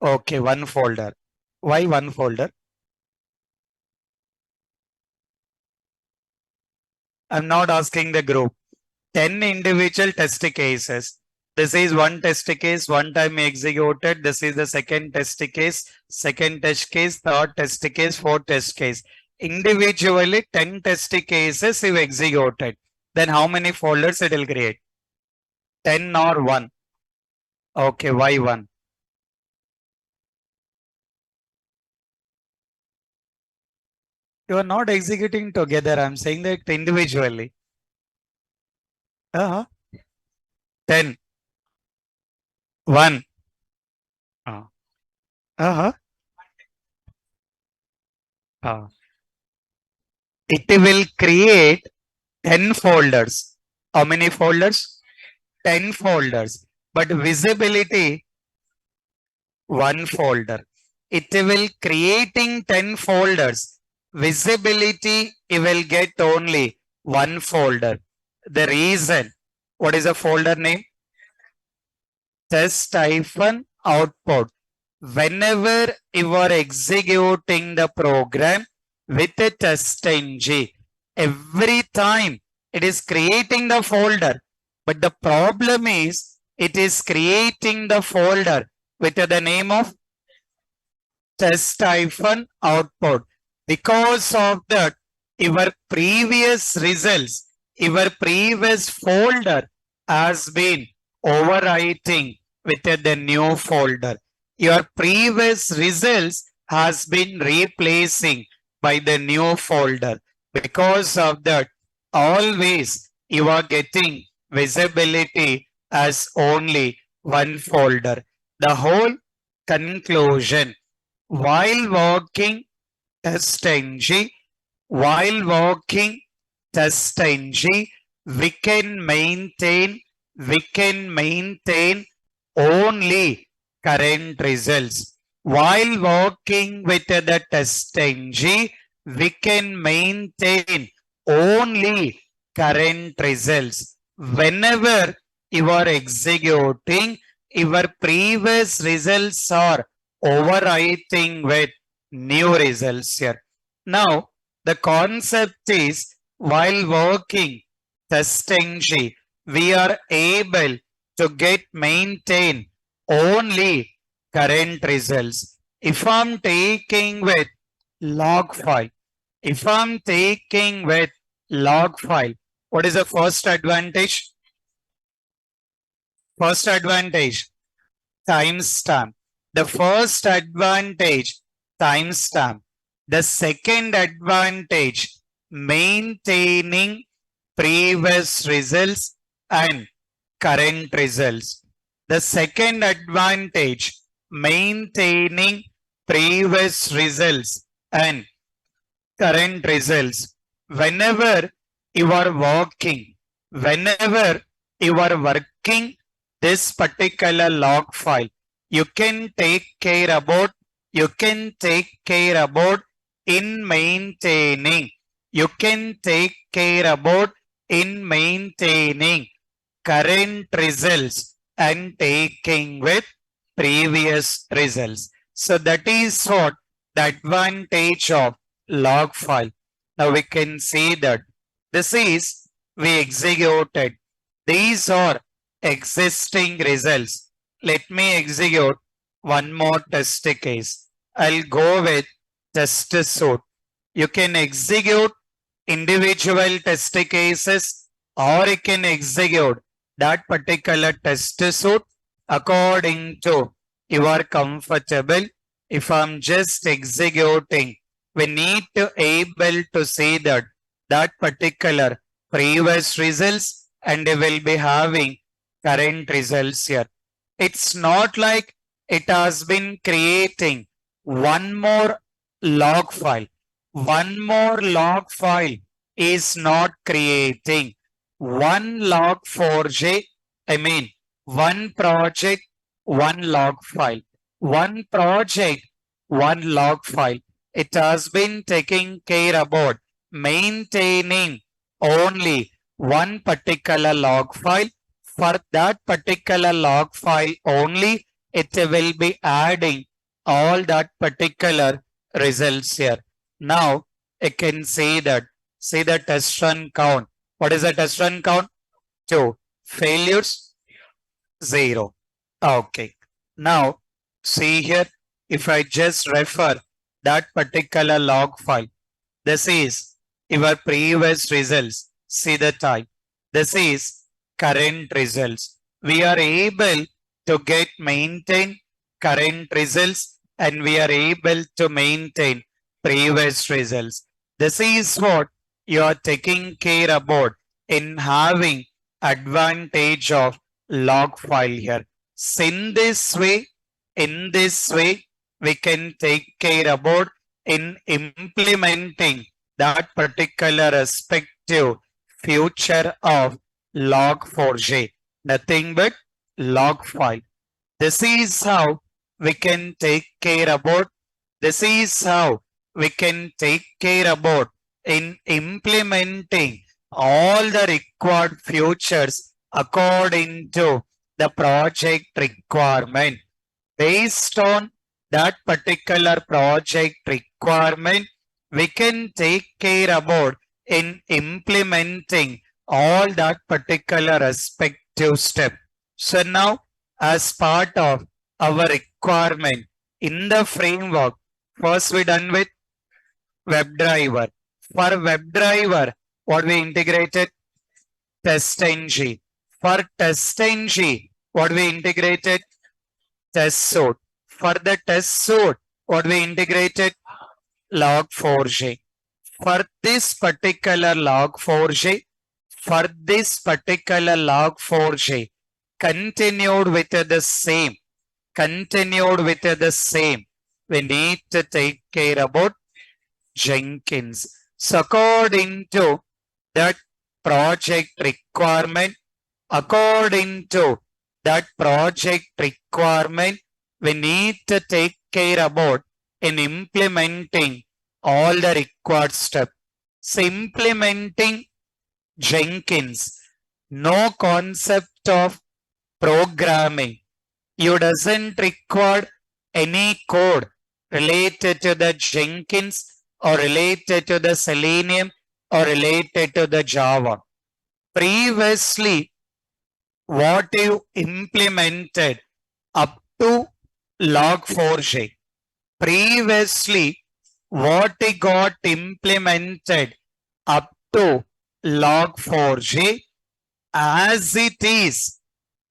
Okay, one folder. Why one folder? I'm not asking the group. 10 individual test cases. This is one test case, one time executed. This is the second test case, third test case, fourth test case. Individually 10 test cases you executed. Then how many folders it will create? 10 or 1? Okay, why 1? You are not executing together. I'm saying that individually. 10, 1. Uh, uh, uh. It will create 10 folders. How many folders? 10 folders. But visibility, one folder. It will creating 10 folders. Visibility, it will get only one folder. The reason, what is the folder name? Test-output. Whenever you are executing the program with a TestNG, every time it is creating the folder. But the problem is it is creating the folder with the name of test-output. Because of that, your previous results, your previous folder has been overwriting with the new folder. Your previous results has been replacing by the new folder. Because of that, always you are getting visibility as only one folder. The whole conclusion, while working TestNG, while working TestNG, we can maintain only current results. While working with the TestNG, we can maintain only current results. Whenever you are executing, your previous results are overwriting with new results here. Now, the concept is while working TestNG, we are able to maintain only current results. If I'm taking with log file, if I'm taking with log file, what is the first advantage? First advantage, timestamp. The first advantage, timestamp. The second advantage, maintaining previous results and current results. The second advantage, maintaining previous results and current results. Whenever you are whenever you are working this particular log file, you can take care about, in maintaining, you can take care about in maintaining current results and taking with previous results. So that is what the advantage of log file. Now we can see that this is we executed. These are existing results. Let me execute one more test case. I'll go with test suite. You can execute individual test cases or you can execute that particular test suite according to you are comfortable. If I'm just executing, we need to able to see that particular previous results and we will be having current results here. It's not like it has been creating one more log file. One more log file is not creating one log4j. I mean, one project, one log file. One project, one log file. It has been taking care about maintaining only one particular log file. For that particular log file only, it will be adding all that particular results here. Now, you can see that, see the test run count. What is the test run count? 2. Failures? 0. Okay. Now, see here, if I just refer that particular log file, this is your previous results. See the type. This is current results. We are able to maintain current results and we are able to maintain previous results. This is what you are taking care about in having advantage of log file here. So in this way, we can take care about in implementing that particular respective future of log4j. Nothing but log file. This is how we can take care about. This is how we can take care about in implementing all the required features according to the project requirement. Based on that particular project requirement, we can take care about in implementing all that particular respective step. So now, as part of our requirement in the framework, first we done with WebDriver. For WebDriver, what we integrated? TestNG. For TestNG, what we integrated? Test suite. For the test suite, what we integrated? Log4j. For this particular log4j, continued with the same, we need to take care about Jenkins. So according to that project requirement, we need to take care about in implementing all the required steps. So implementing Jenkins, no concept of programming. You doesn't require any code related to the Jenkins or related to the Selenium or related to the Java. Previously, what you implemented up to Log4j. Previously, what it got implemented up to Log4j, as it is,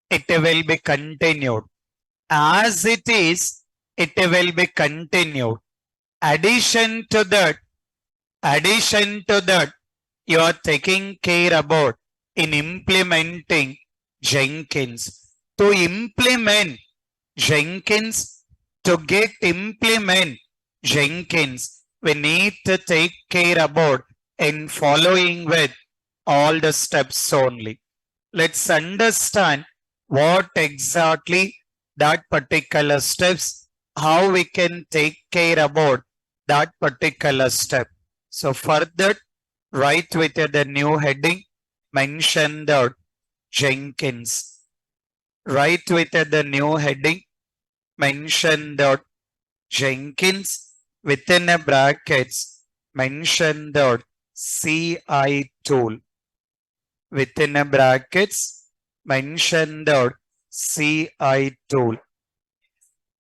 it will be continued. As it is, it will be continued. Addition to that, you are taking care about in implementing Jenkins. To implement Jenkins, we need to take care about in following with all the steps only. Let's understand what exactly that particular steps, how we can take care about that particular step. So further, write with the new heading, mention the Jenkins. Write with the new heading, mention the Jenkins, within a brackets, mention the CI tool. Within a brackets, mention the CI tool.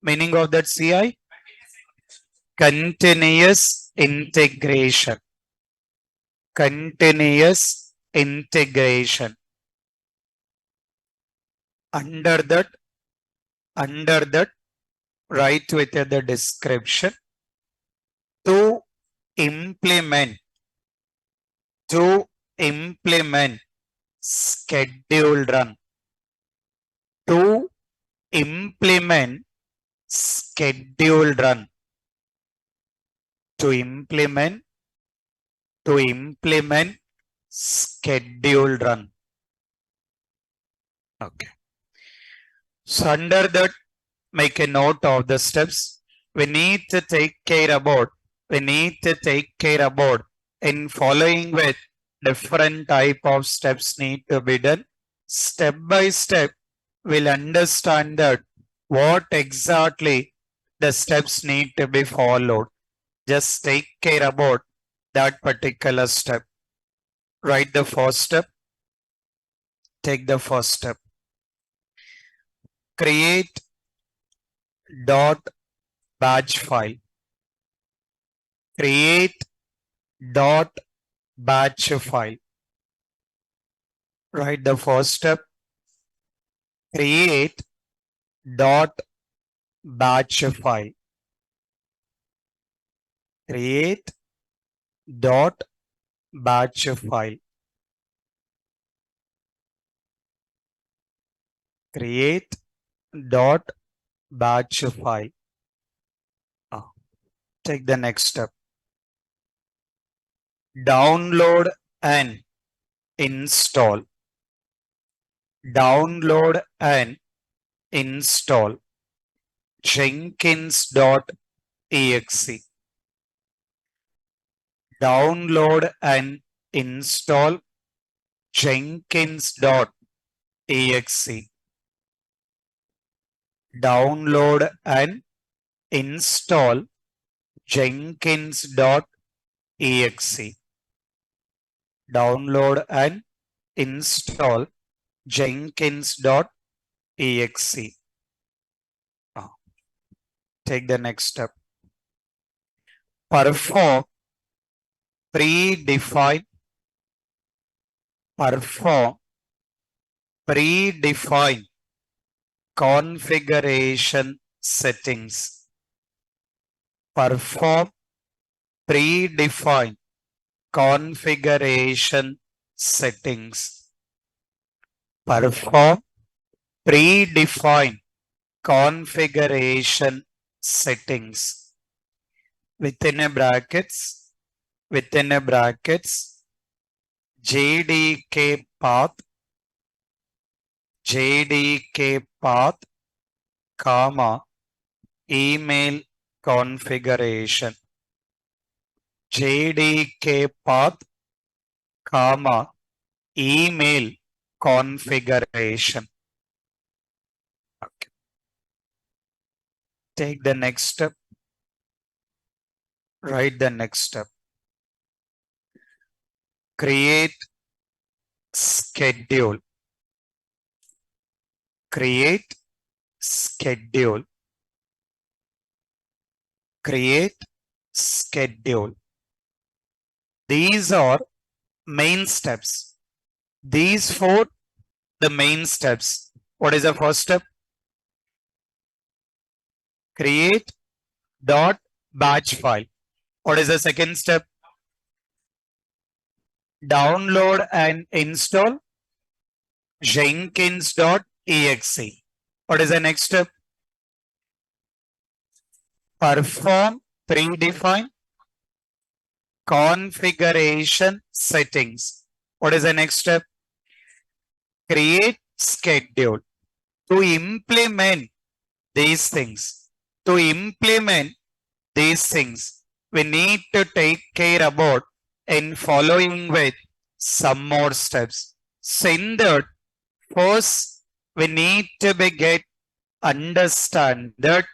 Meaning of that CI? Continuous integration. Continuous integration. Under that, write with the description. To implement scheduled run. To implement scheduled run. To implement scheduled run. Okay. So under that, make a note of the steps we need to take care about. In following with different type of steps need to be done. Step by step, we'll understand that what exactly the steps need to be followed. Just take care about that particular step. Write the first step. Take the first step. Create dot batch file. Create dot batch file. Write the first step. Create dot batch file. Create dot batch file. Create dot batch file. Take the next step. Download and install. Download and install Jenkins.exe. Download and install Jenkins.exe. Download and install Jenkins.exe. Download and install Jenkins.exe. Take the next step. Perform predefined configuration settings. Perform predefined configuration settings. Perform predefined configuration settings. Within a brackets, JDK path, comma, email configuration. JDK path, comma, email configuration. Okay. Take the next step. Write the next step. Create schedule. Create schedule. Create schedule. These are main steps. These four, the main steps. What is the first step? Create dot batch file. What is the second step? Download and install Jenkins.exe. What is the next step? Perform predefined configuration settings. What is the next step? Create schedule. To implement these things, we need to take care about in following with some more steps. So in that, first we need to understand that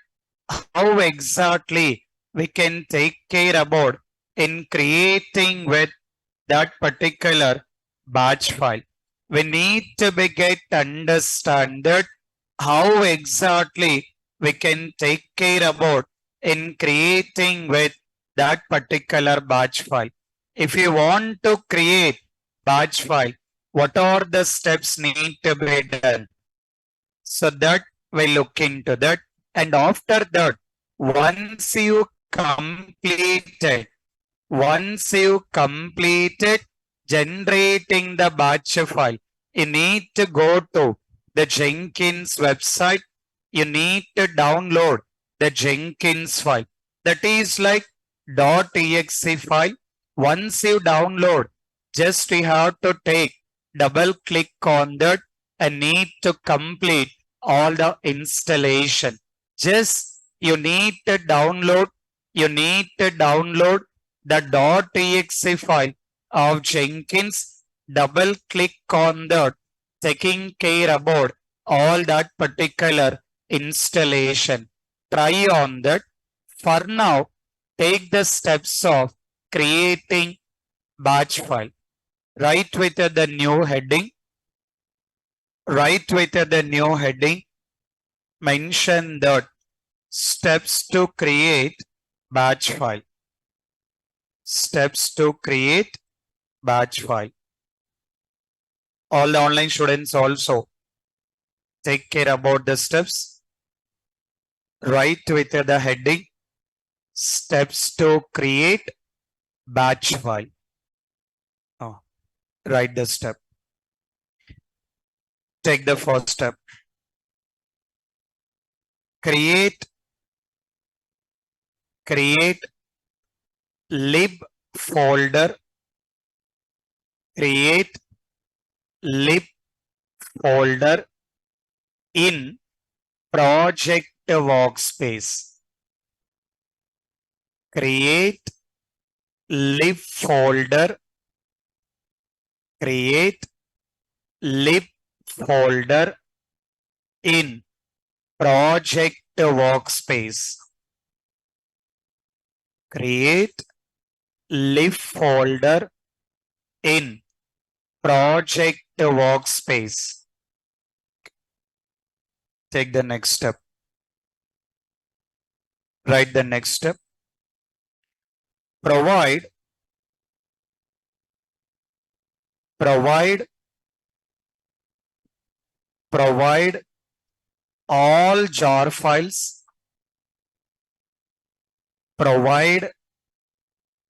how exactly we can take care about in creating with that particular batch file. We need to understand that how exactly we can take care about in creating with that particular batch file. If you want to create batch file, what are the steps need to be done? So that we look into that. And after that, once you completed generating the batch file, you need to go to the Jenkins website. You need to download the Jenkins file. That is like .exe file. Once you download, just you have to take double click on that and need to complete all the installation. Just you need to download the .exe file of Jenkins. Double click on that, taking care about all that particular installation. Try on that. For now, take the steps of creating batch file. Write with the new heading. Mention that steps to create batch file. Steps to create batch file. All the online students also take care about the steps. Write with the heading steps to create batch file. Write the step. Take the first step. Create lib folder. Create lib folder in project workspace. Create lib folder. Create lib folder in project workspace. Create lib folder in project workspace. Take the next step. Write the next step. Provide all jar files. Provide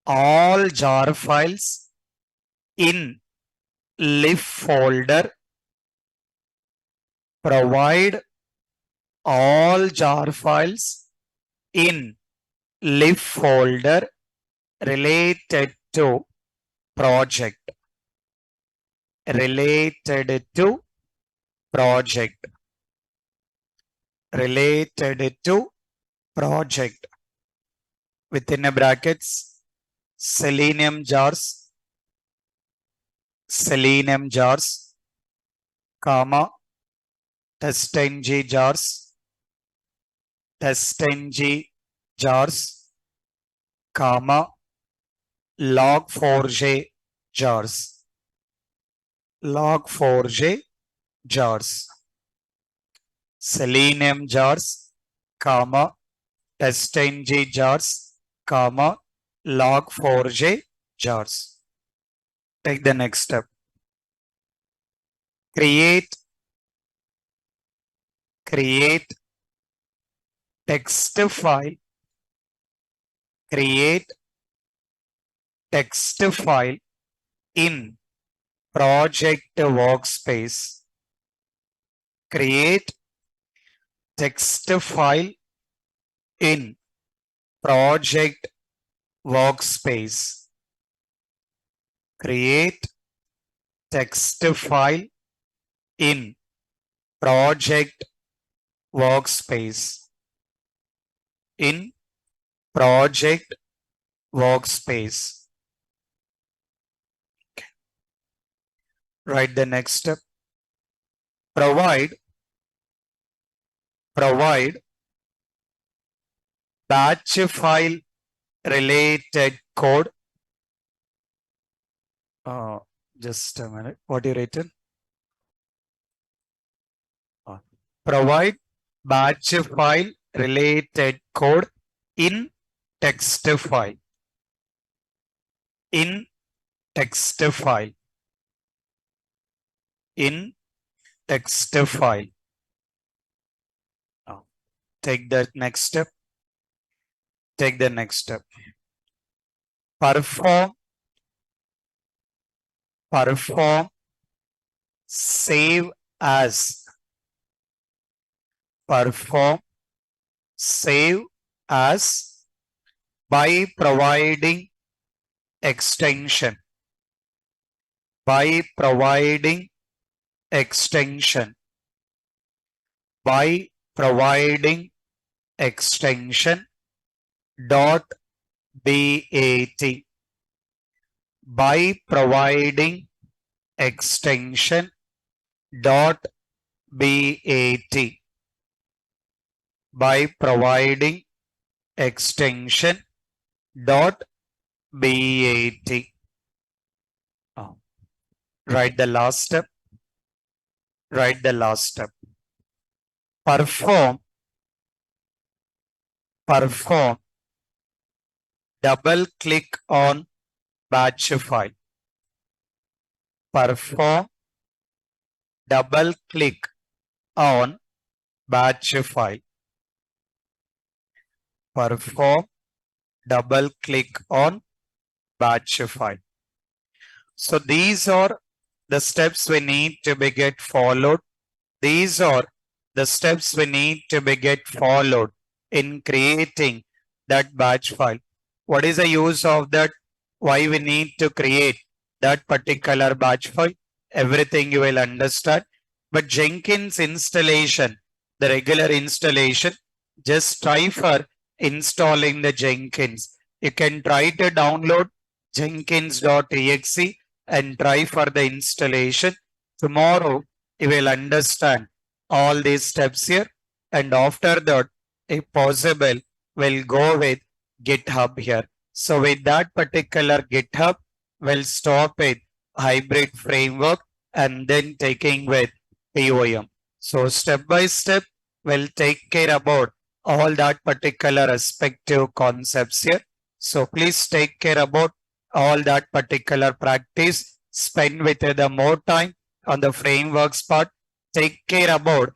all jar files in lib folder. Provide all jar files in lib folder related to project. Related to project. Related to project. Within a brackets, Selenium jars, comma, TestNG jars, comma, Log4j jars. Log4j jars. Selenium jars, comma, TestNG jars, comma, Log4j jars. Take the next step. Create text file. Create text file in project workspace. Create text file in project workspace. Create text file in project workspace. In project workspace. Okay. Write the next step. Provide batch file related code. Just a minute. What you written? Provide batch file related code in text file. In text file. In text file. Take the next step. Take the next step. Perform save as. Perform save as by providing extension. By providing extension. By providing extension dot bat. By providing extension dot bat. By providing extension dot bat. Write the last step. Write the last step. Perform double click on batch file. Perform double click on batch file. Perform double click on batch file. So these are the steps we need to be get followed. These are the steps we need to be get followed in creating that batch file. What is the use of that? Why we need to create that particular batch file? Everything you will understand. But Jenkins installation, the regular installation, just try for installing the Jenkins. You can try to download jenkins.exe and try for the installation. Tomorrow you will understand all these steps here, and after that, if possible, we'll go with GitHub here. So with that particular GitHub, we'll stop with hybrid framework and then taking with POM. So step by step, we'll take care about all that particular respective concepts here. So please take care about all that particular practice. Spend with the more time on the frameworks part. Take care about